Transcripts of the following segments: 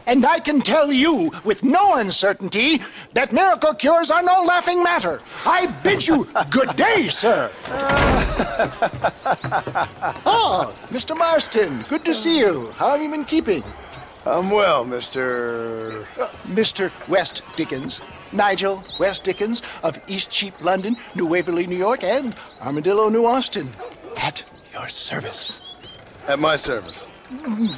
And I can tell you with no uncertainty that miracle cures are no laughing matter. I bid you good day, sir. Oh, Mr. Marston, good to see you. How have you been keeping? I'm well, Mr. Mr. West Dickens. Nigel West Dickens of Eastcheap, London, New Waverly, New York, and Armadillo, New Austin. At your service. At my service.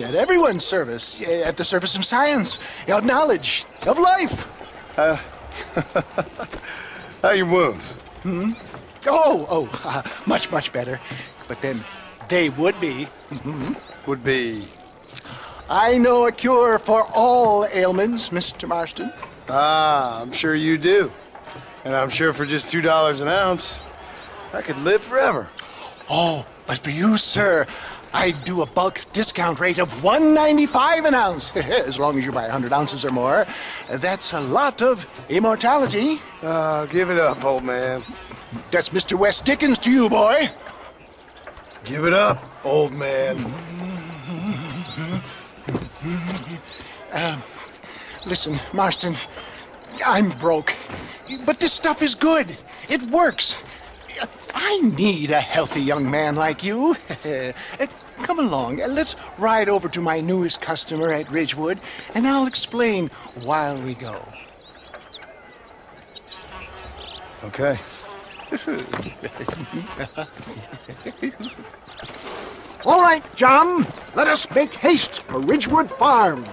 At everyone's service. At the service of science, of knowledge, of life. How are your wounds? Much, much better. But then they would be. Would be... I know a cure for all ailments, Mr. Marston. Ah, I'm sure you do. And I'm sure for just $2 an ounce, I could live forever. Oh, but for you, sir, I'd do a bulk discount rate of $1.95 an ounce, as long as you buy 100 ounces or more. That's a lot of immortality. Give it up, old man. That's Mr. West Dickens to you, boy. Give it up, old man. Listen, Marston, I'm broke, but this stuff is good. It works. I need a healthy young man like you. Come along, let's ride over to my newest customer at Ridgewood, and I'll explain while we go. Okay. All right, John, let us make haste for Ridgewood Farm.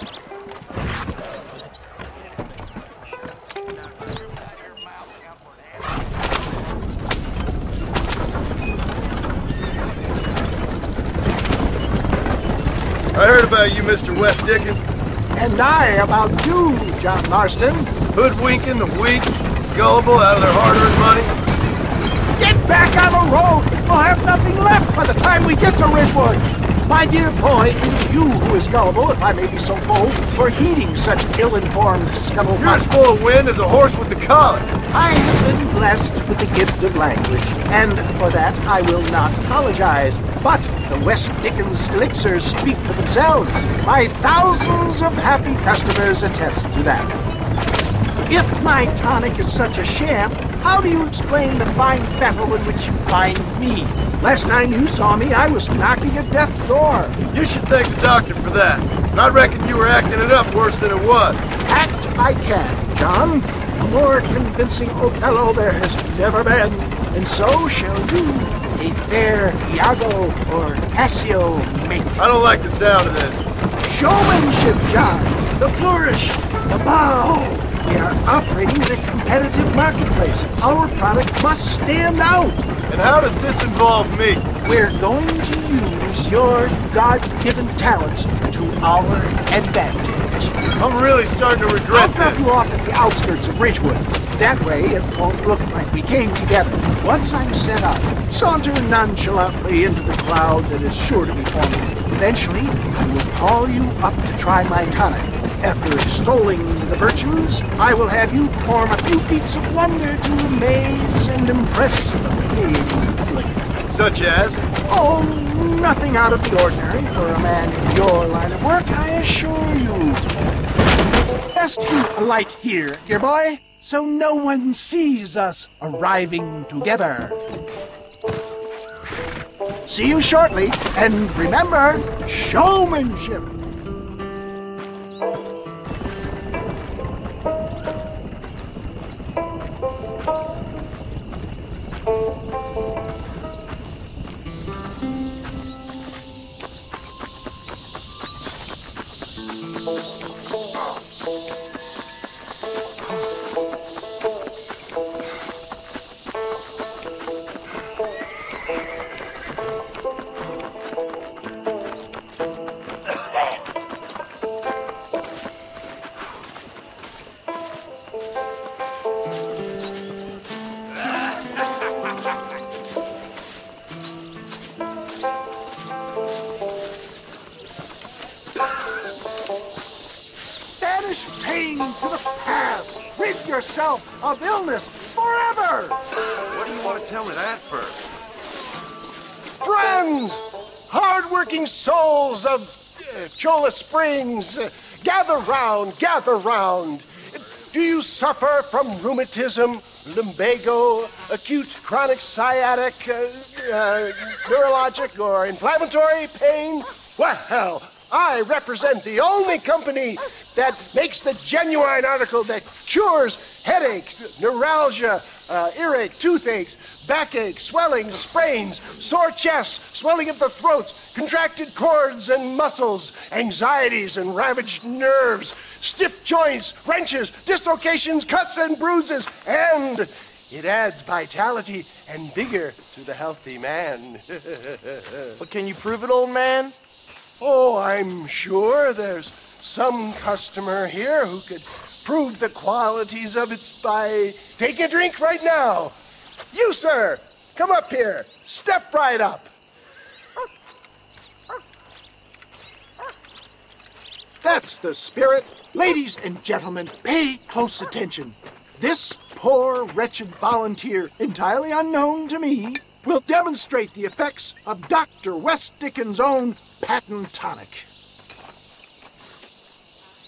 I heard about you, Mr. West Dickens. And I about you, John Marston. Hoodwinking the weak, gullible out of their hard-earned money. Get back on the road! We'll have nothing left by the time we get to Ridgewood. My dear boy, it is you who is gullible, if I may be so bold, for heeding such ill-informed scuttlebutt. You're as full of wind as a horse with the colic. I have been blessed with the gift of language, and for that I will not apologize. But the West Dickens elixirs speak for themselves. My thousands of happy customers attest to that. If my tonic is such a sham, how do you explain the fine fettle in which you find me? Last time you saw me, I was knocking at death's door. You should thank the doctor for that. And I reckon you were acting it up worse than it was. Act I can, John. A more convincing Othello there has never been. And so shall you, a fair Iago or Cassio make. I don't like the sound of this. Showmanship, John. The flourish, the bow. We are operating in a competitive marketplace. Our product must stand out. And how does this involve me? We're going to use your God-given talents to our advantage. I'm really starting to regret I'll drop you off at the outskirts of Ridgewood. That way, it won't look like we came together. Once I'm set up, saunter nonchalantly into the cloud that is sure to be forming. Eventually, I will call you up to try my tonic. After extolling the virtues, I will have you perform a few feats of wonder to amaze and impress the paying public. Such as? Oh, nothing out of the ordinary for a man in your line of work, I assure you. Best keep a light here, dear boy, so no one sees us arriving together. See you shortly, and remember, showmanship. Pain to the past! Rid yourself of illness forever! What do you want to tell me that for? Friends! Hard-working souls of Cholla Springs, gather round, gather round. Do you suffer from rheumatism, lumbago, acute chronic sciatic, neurologic, or inflammatory pain? Well, I represent the only company that makes the genuine article that cures headaches, neuralgia, earache, toothaches, backache, swelling, sprains, sore chests, swelling of the throats, contracted cords and muscles, anxieties and ravaged nerves, stiff joints, wrenches, dislocations, cuts and bruises, and it adds vitality and vigor to the healthy man. But can you prove it, old man? Oh, I'm sure there's some customer here who could prove the qualities of it by taking a drink right now. You, sir, come up here. Step right up. That's the spirit. Ladies and gentlemen, pay close attention. This poor, wretched volunteer, entirely unknown to me, will demonstrate the effects of Dr. West Dickens' own patent tonic.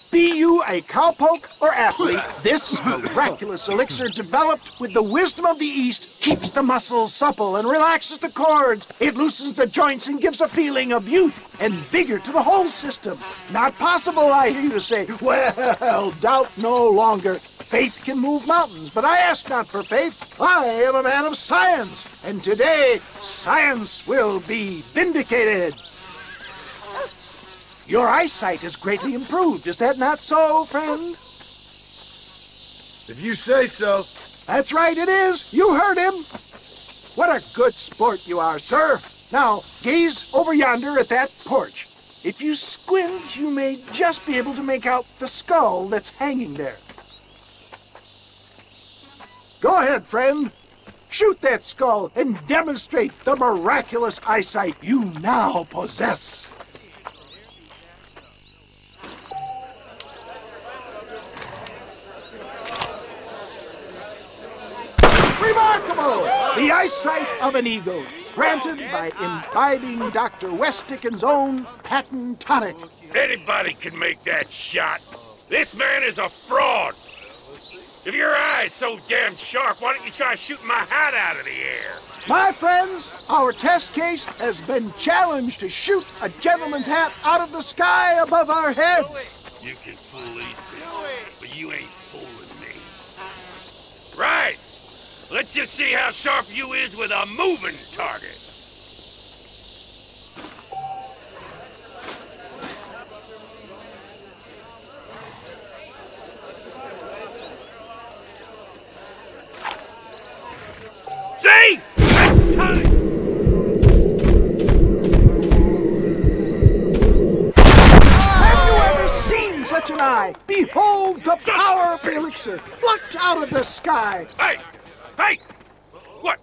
Be you a cowpoke or athlete, this miraculous elixir developed with the wisdom of the East keeps the muscles supple and relaxes the cords. It loosens the joints and gives a feeling of youth and vigor to the whole system. Not possible, I hear you say. Well, doubt no longer. Faith can move mountains, but I ask not for faith. I am a man of science, and today science will be vindicated. Your eyesight is greatly improved. Is that not so, friend? If you say so. That's right, it is. You heard him. What a good sport you are, sir. Now, gaze over yonder at that porch. If you squint, you may just be able to make out the skull that's hanging there. Go ahead, friend. Shoot that skull and demonstrate the miraculous eyesight you now possess. Remarkable! The eyesight of an eagle, granted by imbibing Dr. West Dickens' own patent tonic. Anybody can make that shot. This man is a fraud. If your eye's so damn sharp, why don't you try shooting my hat out of the air? My friends, our test case has been challenged to shoot a gentleman's hat out of the sky above our heads. You can fool these people, but you ain't fooling me. Right. Let's just see how sharp you is with a moving target. See? That's tonic. Have you ever seen such an eye? Behold the power of the elixir, plucked out of the sky. Hey! Hey! What?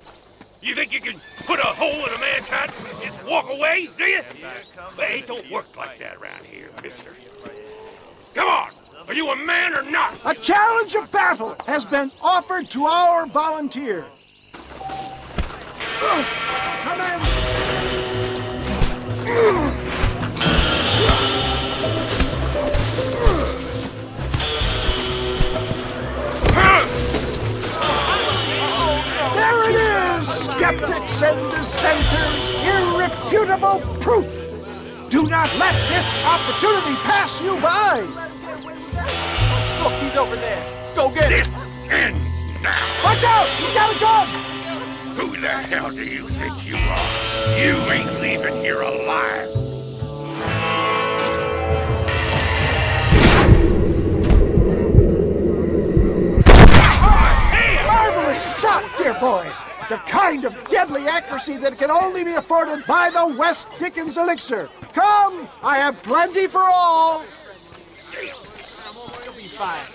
You think you can put a hole in a man's hat and just walk away, do you? But it don't work like that around here, mister. Come on! Are you a man or not? A challenge of battle has been offered to our volunteer. Come in. There it is, skeptics and dissenters, irrefutable proof. Do not let this opportunity pass you by. Look, he's over there. Go get him. This ends now. Watch out, he's got a gun. Who the hell do you think you are? You ain't leaving here alive. Marvelous shot, dear boy. The kind of deadly accuracy that can only be afforded by the West Dickens elixir. Come, I have plenty for all. You'll be fine.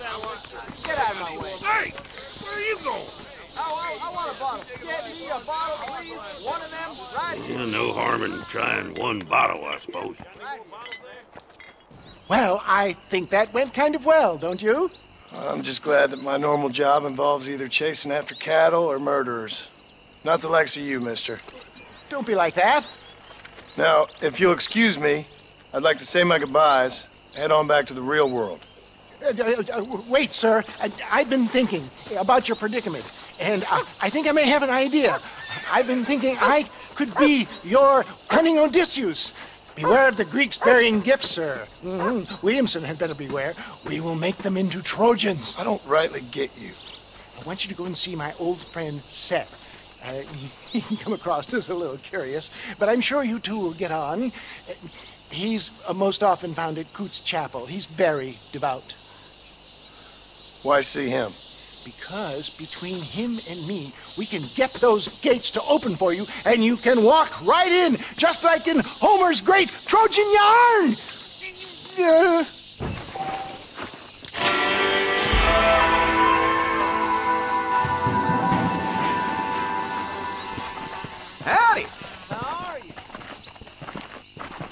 Get out of my way. Hey, where are you going? I want a bottle. Get me a bottle, please. One of them, right here. No harm in trying one bottle, I suppose. Well, I think that went kind of well, don't you? I'm just glad that my normal job involves either chasing after cattle or murderers. Not the likes of you, mister. Don't be like that. Now, if you'll excuse me, I'd like to say my goodbyes Head on back to the real world. Wait, sir. I've been thinking about your predicament, and I think I may have an idea. I've been thinking I could be your cunning Odysseus. Beware of the Greeks burying gifts, sir. Williamson had better beware. We will make them into Trojans. I don't rightly get you. I want you to go and see my old friend Seth. He can come across as a little curious, but I'm sure you two will get on. He's most often found at Coots Chapel. He's very devout. Why see him? Because between him and me, we can get those gates to open for you, and you can walk right in, just like in Homer's great Trojan yarn!